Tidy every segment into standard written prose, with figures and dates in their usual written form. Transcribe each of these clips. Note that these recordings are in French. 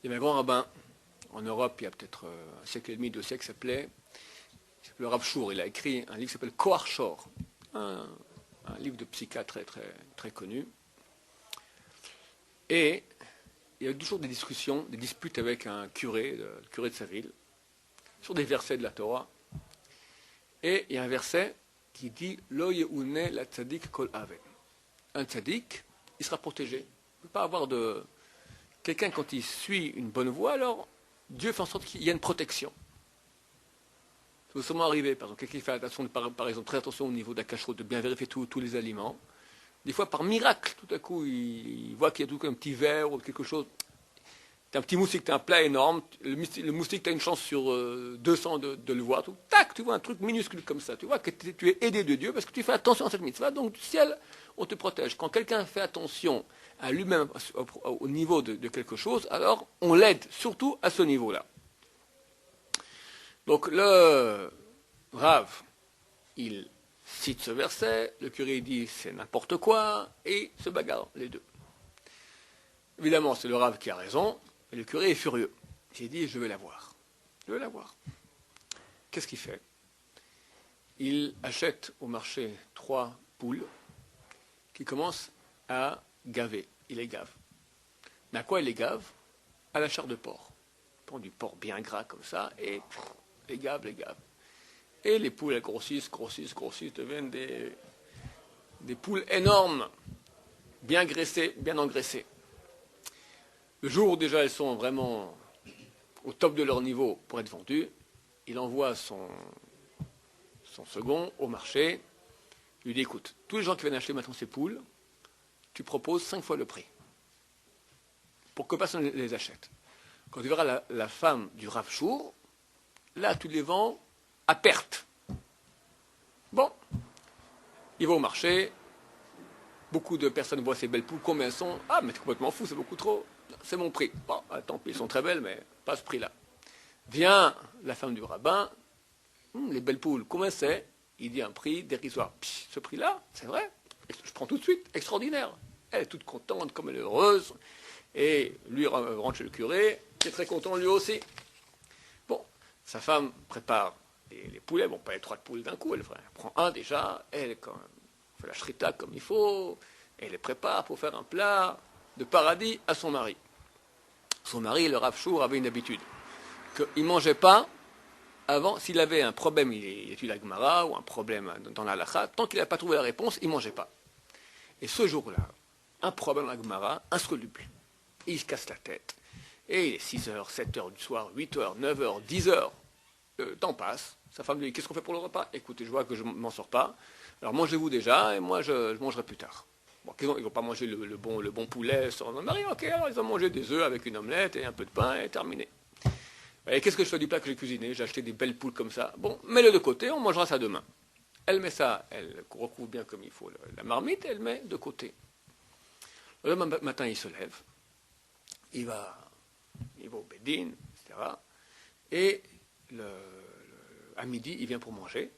Il y avait un grand rabbin en Europe, il y a peut-être un siècle et demi, 2 siècles, il s'appelle le Rav Shur. Il a écrit un livre qui s'appelle Kohar Shor, un livre de psychiatre très, très, très connu. Et il y a toujours des discussions, des disputes avec un curé, le curé de sa ville, sur des versets de la Torah. Et il y a un verset qui dit Lo ye'une la tzadik kol ave. Un tzadik, il sera protégé. Il ne peut pas avoir de. Quelqu'un, quand il suit une bonne voie, alors Dieu fait en sorte qu'il y ait une protection. Ça peut sûrement arriver, par exemple, quelqu'un qui fait attention, par exemple, très attention au niveau de la cacheroute, de bien vérifier tous les aliments. Des fois, par miracle, tout à coup, il voit qu'il y a tout un petit verre ou quelque chose. Tu as un petit moustique, tu as un plat énorme, le moustique, tu as une chance sur 200 de le voir. Tout. Tac, tu vois un truc minuscule comme ça. Tu vois que tu es aidé de Dieu parce que tu fais attention à cette mitzvah. Donc, du ciel, on te protège. Quand quelqu'un fait attention à lui-même au niveau de quelque chose, alors on l'aide surtout à ce niveau-là. Donc, le Rav, il cite ce verset, le curé dit c'est n'importe quoi, et se bagarrent les deux. Évidemment, c'est le Rav qui a raison, et le curé est furieux. Il dit je vais la voir. Je vais la voir. Qu'est-ce qu'il fait? Il achète au marché 3 poules qui commencent à gaver. Il les gave. Mais à quoi il les gave? À la chair de porc. Il prend du porc bien gras comme ça, et les gave, les gave. Et les poules, elles grossissent, deviennent des poules énormes, bien graissées, bien engraissées. Le jour où déjà elles sont vraiment au top de leur niveau pour être vendues, il envoie son second au marché. Il lui dit, écoute, tous les gens qui viennent acheter maintenant ces poules, tu proposes 5 fois le prix, pour que personne ne les achète. Quand tu verras la femme du Rav Shur, là tu les vends à perte. Bon, il va au marché, beaucoup de personnes voient ces belles poules, combien elles sont? Ah, mais t'es complètement fou, c'est beaucoup trop. C'est mon prix. Bon, tant pis, elles sont très belles, mais pas ce prix-là. Vient la femme du rabbin, les belles poules, combien c'est? Il dit un prix dérisoire. Psh, ce prix-là, c'est vrai, je prends tout de suite, extraordinaire. Elle est toute contente, comme elle est heureuse, et lui rentre chez le curé, qui est très content lui aussi. Bon, sa femme prépare les poulets, bon, pas les 3 poules d'un coup, elle prend un déjà, elle quand même, fait la shrita comme il faut, elle les prépare pour faire un plat de paradis à son mari. Son mari, le Rav Shur, avait une habitude, qu'il ne mangeait pas avant, s'il avait un problème, il étudie la Gemara, ou un problème dans la halakha, tant qu'il n'a pas trouvé la réponse, il ne mangeait pas. Et ce jour-là, un problème dans la Gemara, insoluble. Il se casse la tête. Et il est 6h, 7h du soir, 8h, 9h, 10h, le temps passe. Sa femme lui dit, qu'est-ce qu'on fait pour le repas? Écoutez, je vois que je ne m'en sors pas. Alors mangez-vous déjà, et moi je mangerai plus tard. Bon, ils ne vont pas manger le bon poulet sur un mari. Ok, alors ils ont mangé des œufs avec une omelette et un peu de pain, et terminé. Et qu'est-ce que je fais du plat que j'ai cuisiné? J'ai acheté des belles poules comme ça. Bon, mets-le de côté, on mangera ça demain. Elle met ça, elle recouvre bien comme il faut la marmite, et elle met de côté. Le matin, il se lève, il va au Bédine, etc. Et à midi, il vient pour manger.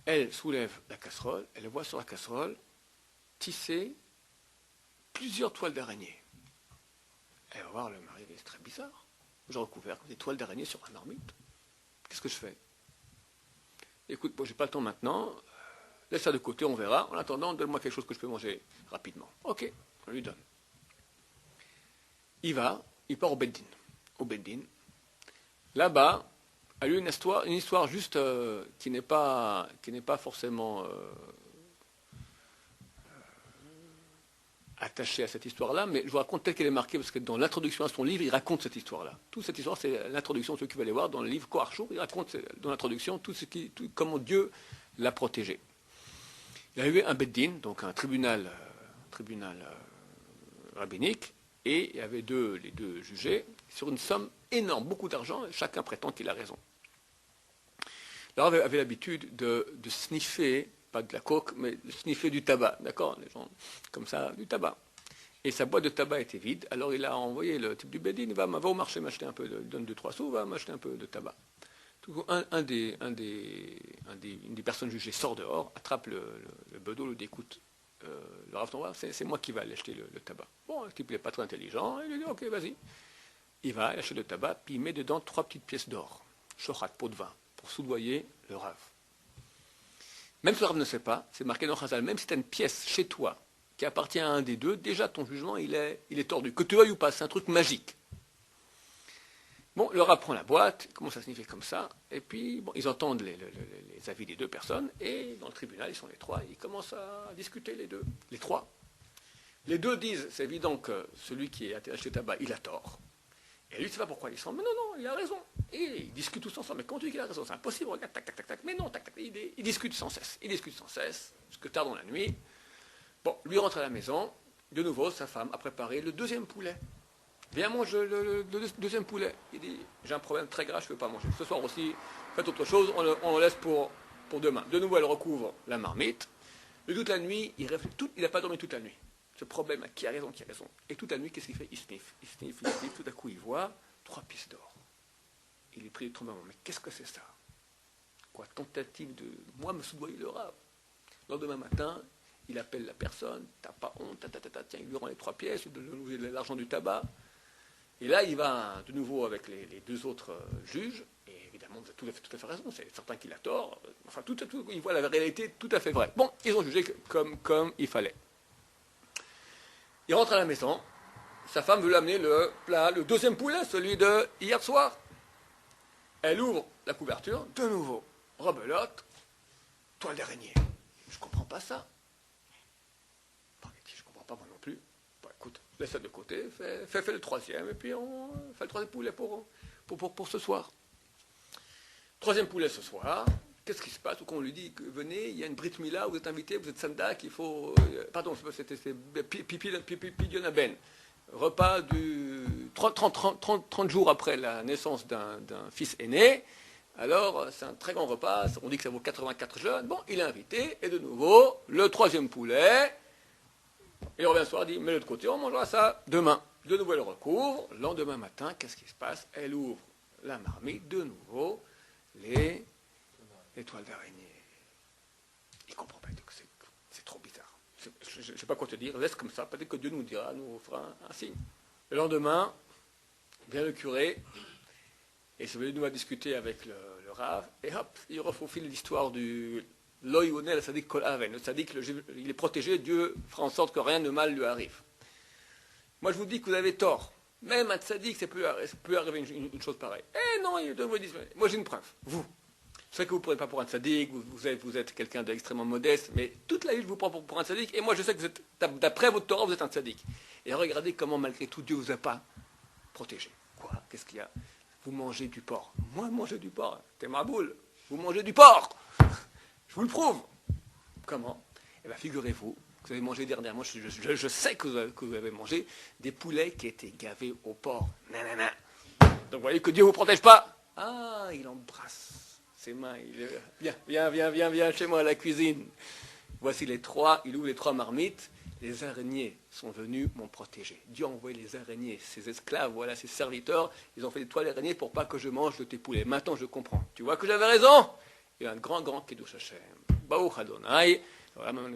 Elle soulève la casserole, elle voit sur la casserole tisser plusieurs toiles d'araignée. Elle va voir le mari, c'est très bizarre. J'ai recouvert des toiles d'araignée sur la marmite. Qu'est-ce que je fais? Écoute, bon, j'ai pas le temps maintenant, laisse ça de côté, on verra. En attendant, donne-moi quelque chose que je peux manger rapidement. Ok, on lui donne. Il part au Beddin. Au Beddin. Là-bas, a eu une histoire juste qui n'est pas forcément attachée à cette histoire-là, mais je vous raconte telle qu'elle est marquée, parce que dans l'introduction à son livre, il raconte cette histoire-là. Toute cette histoire, c'est l'introduction, ceux qui veulent aller voir, dans le livre Kohar Shur, il raconte dans l'introduction comment Dieu l'a protégé. Il y a eu un Beddin, donc un tribunal rabbinique, et il y avait les deux jugés, sur une somme énorme, beaucoup d'argent, et chacun prétend qu'il a raison. Alors, avait l'habitude de sniffer, pas de la coke, mais de sniffer du tabac, d'accord? Les gens, comme ça, du tabac. Et sa boîte de tabac était vide, alors il a envoyé le type du Bédine, il va au marché m'acheter un peu, il donne 2-3 sous, va m'acheter un peu de tabac. Une des personnes jugées sort dehors, attrape le bedeau, le dit, écoute, le Rav Noah, c'est moi qui vais aller acheter le tabac. Bon, le type n'est pas très intelligent, il lui dit ok, vas-y. Il va acheter le tabac, puis il met dedans 3 petites pièces d'or, shochat, pot de vin, pour soudoyer le Rav. Même si le Rav ne sait pas, c'est marqué dans Chazal, même si tu as une pièce chez toi qui appartient à un des deux, déjà ton jugement il est tordu. Que tu veuilles ou pas, c'est un truc magique. Bon, le Rav prend la boîte, il commence à sniffer comme ça, et puis bon, ils entendent les avis des deux personnes, et dans le tribunal, ils sont les trois, ils commencent à discuter les trois. Les deux disent, c'est évident que celui qui a acheté le tabac, il a tort. Et lui, il ne sait pas pourquoi, il sent, mais non, il a raison. Et ils discutent tous ensemble, mais quand tu dis qu'il a raison, c'est impossible, regarde, tac, tac, tac, tac, mais non, tac, tac, ils discutent sans cesse, jusque tard dans la nuit. Bon, lui rentre à la maison, de nouveau, sa femme a préparé le deuxième poulet. Viens manger le deuxième poulet. Il dit, j'ai un problème très grave, je ne peux pas manger. Ce soir aussi, faites autre chose, on le laisse pour demain. De nouveau, elle recouvre la marmite. Et toute la nuit, il n'a pas dormi toute la nuit. Ce problème, qui a raison. Et toute la nuit, qu'est-ce qu'il fait? Il sniffe. Tout à coup, il voit 3 pièces d'or. Il est pris de tremblement. Mais qu'est-ce que c'est ça? Quoi, tentative de, moi, me soudoyer le Rav. Le lendemain matin, il appelle la personne, t'as pas honte, tiens, il lui rend les 3 pièces, il donne l'argent du tabac. Et là, il va de nouveau avec les 2 autres juges, et évidemment, vous avez tout à fait raison, c'est certain qu'il a tort, enfin, il voit la réalité tout à fait vraie. Bon, ils ont jugé comme il fallait. Il rentre à la maison, sa femme veut lui amener le plat, le deuxième poulet, celui de hier soir. Elle ouvre la couverture, de nouveau, rebelote, toile d'araignée. Je ne comprends pas ça. Je ne comprends pas moi non plus. Bon, écoute, laisse ça de côté, fais le troisième, et puis on fait le troisième poulet pour ce soir. Troisième poulet ce soir, qu'est-ce qui se passe? Ou qu'on lui dit que venez, il y a une Brit Mila, vous êtes invité, vous êtes sandak, il faut. Pardon, c'était Pidyon Ben. Repas du 30 jours après la naissance d'un fils aîné. Alors, c'est un très grand repas, on dit que ça vaut 84 jeunes. Bon, il est invité, et de nouveau, le troisième poulet. Il revient le soir, il dit, mets-le de côté, on mangera ça demain. De nouveau, elle recouvre. Le lendemain matin, qu'est-ce qui se passe? Elle ouvre la marmite, de nouveau, les toiles d'araignée. Il ne comprend pas, c'est trop bizarre. Je ne sais pas quoi te dire, laisse comme ça, peut-être que Dieu nous dira, nous fera un signe. Le lendemain, vient le curé, et c'est venu nous à discuter avec le Rav, et hop, il refaufile l'histoire du Loïonel, le Sadik Kol Aven. Le Sadik, il est protégé, Dieu fera en sorte que rien de mal lui arrive. Moi je vous dis que vous avez tort. Même un Sadik, ça peut arriver une chose pareille. Eh non, il devrait dire, moi j'ai une preuve, vous. Je sais que vous ne prenez pas pour un tzaddik, vous êtes quelqu'un d'extrêmement modeste, mais toute la vie je vous prends pour un tzaddik, et moi je sais que vous êtes, d'après votre Torah, vous êtes un tzaddik. Et regardez comment malgré tout Dieu ne vous a pas protégé. Quoi? Qu'est-ce qu'il y a? Vous mangez du porc. Moi, manger du porc, t'es ma boule. Vous mangez du porc. Je vous le prouve. Comment? Eh bien, figurez-vous que vous avez mangé dernièrement, je sais que vous avez mangé des poulets qui étaient gavés au porc. Nanana. Donc vous voyez que Dieu ne vous protège pas. Ah, il embrasse ses mains. Viens chez moi à la cuisine. Voici les 3, il ouvre les 3 marmites. Les araignées sont venues, m'ont protégé. Dieu a envoyé les araignées, ses esclaves, voilà, ses serviteurs. Ils ont fait des toiles d'araignées pour pas que je mange de tes poulets. Maintenant, je comprends. Tu vois que j'avais raison? Il y a un grand Kiddush Hashem. Baruch Adonai. Amen.